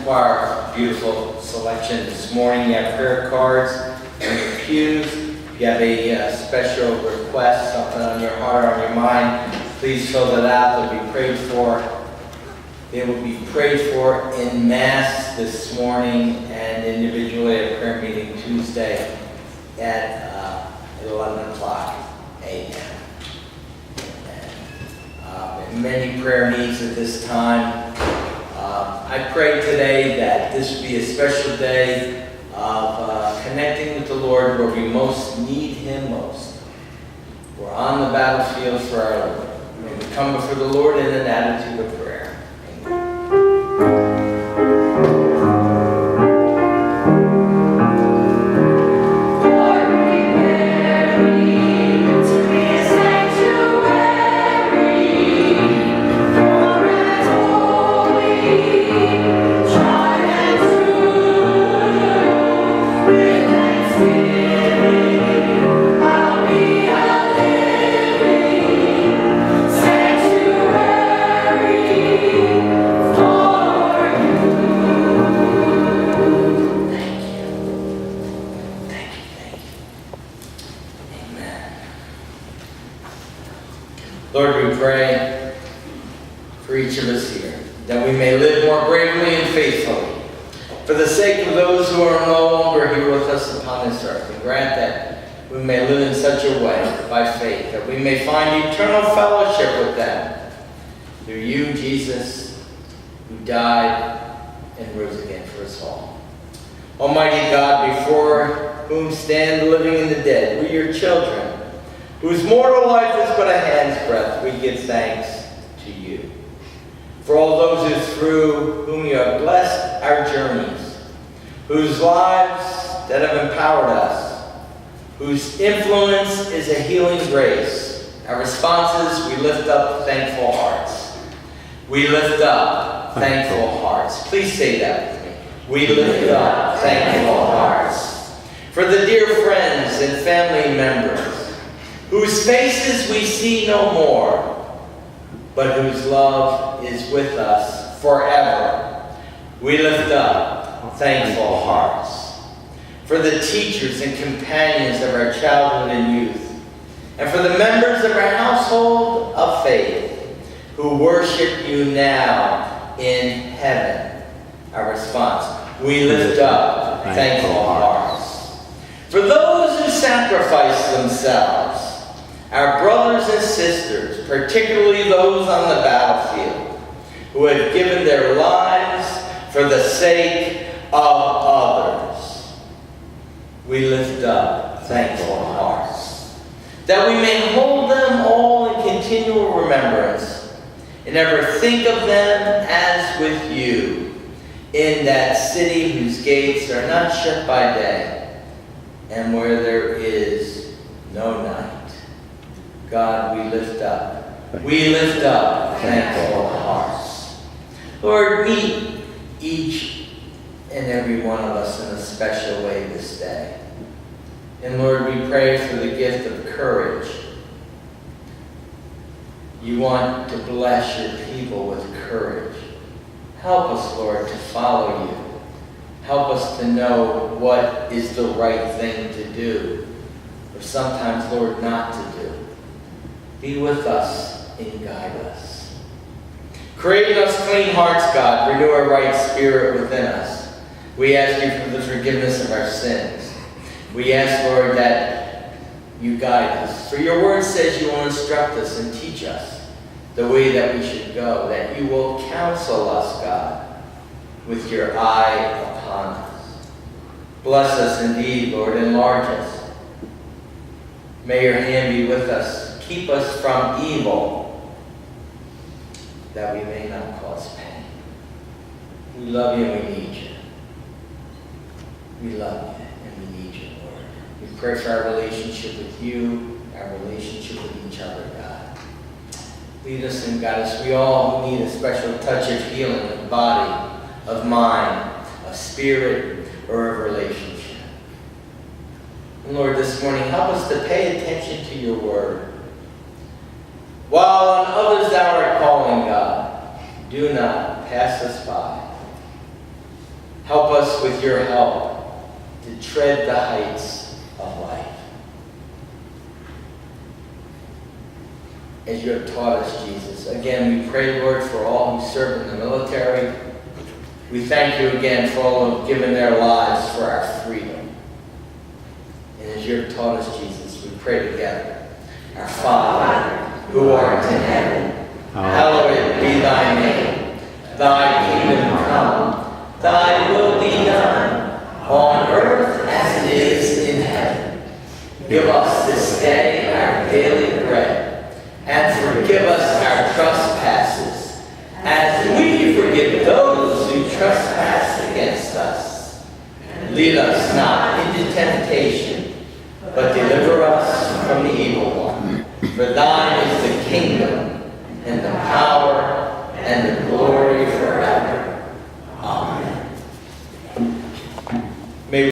choir, beautiful selection this morning. You have prayer cards in your pews. If you have a special request, something on your heart or on your mind, please fill that out. They'll be prayed for. They will be prayed for in Mass this morning and individually at a prayer meeting Tuesday at 11 o'clock a.m. Many prayer needs at this time. I pray today that this will be a special day of connecting with the Lord where we most need Him most. We're on the battlefield for our Lord. May we come before the Lord in an attitude of prayer. Lord, we pray for each of us here, that we may live more bravely and faithfully, for the sake of those who are no longer here with us upon this earth, and grant that we may live in such a way, by faith, that we may find eternal fellowship with them, through you, Jesus, who died and rose again for us all. Almighty God, before whom stand the living and the dead, we, your children, whose mortal life is but a hand's breadth, we give thanks to you. For all those who through whom you have blessed our journeys, whose lives that have empowered us, whose influence is a healing grace, our responses, we lift up thankful hearts. We lift up thankful hearts. Please say that with me. We lift up thankful hearts. For the dear friends and family members, whose faces we see no more, but whose love is with us forever, we lift up thankful hearts. For the teachers and companions of our childhood and youth, and for the members of our household of faith, who worship you now in heaven, our response, we lift up thankful hearts. For those who sacrifice themselves, our brothers and sisters, particularly those on the battlefield, who have given their lives for the sake of others, we lift up thankful hearts, that we may hold them all in continual remembrance, and ever think of them as with you, in that city whose gates are not shut by day, and where there is no night. God, we lift up thankful hearts. Lord, meet each and every one of us in a special way this day. And Lord, we pray for the gift of courage. You want to bless your people with courage. Help us, Lord, to follow you. Help us to know what is the right thing to do, or sometimes, Lord, not to do. Be with us and guide us. Create in us clean hearts, God. Renew a right spirit within us. We ask you for the forgiveness of our sins. We ask, Lord, that you guide us. For your word says you will instruct us and teach us the way that we should go, that you will counsel us, God, with your eye upon us. Bless us indeed, Lord. Enlarge us. May your hand be with us. Keep us from evil, that we may not cause pain. We love you and we need you. We love you and we need you, Lord. We pray for our relationship with you, our relationship with each other, God. Lead us and guide us. We all need a special touch of healing of body, of mind, of spirit, or of relationship. And Lord, this morning, help us to pay attention to your word. While on others thou art calling, God, do not pass us by. Help us with your help to tread the heights of life. As you have taught us, Jesus. Again, we pray, Lord, for all who serve in the military. We thank you again for all who have given their lives for our freedom. And as you have taught us, Jesus, we pray together. Our Father, who art in heaven, hallowed be thy name. Thy kingdom come, thy will be done, on earth as it is in heaven. Give us this day our daily bread, and forgive us our trespasses, as we forgive those who trespass against us. Lead us not into temptation, but deliver us from the evil one. For thine is the kingdom, and the power, and the glory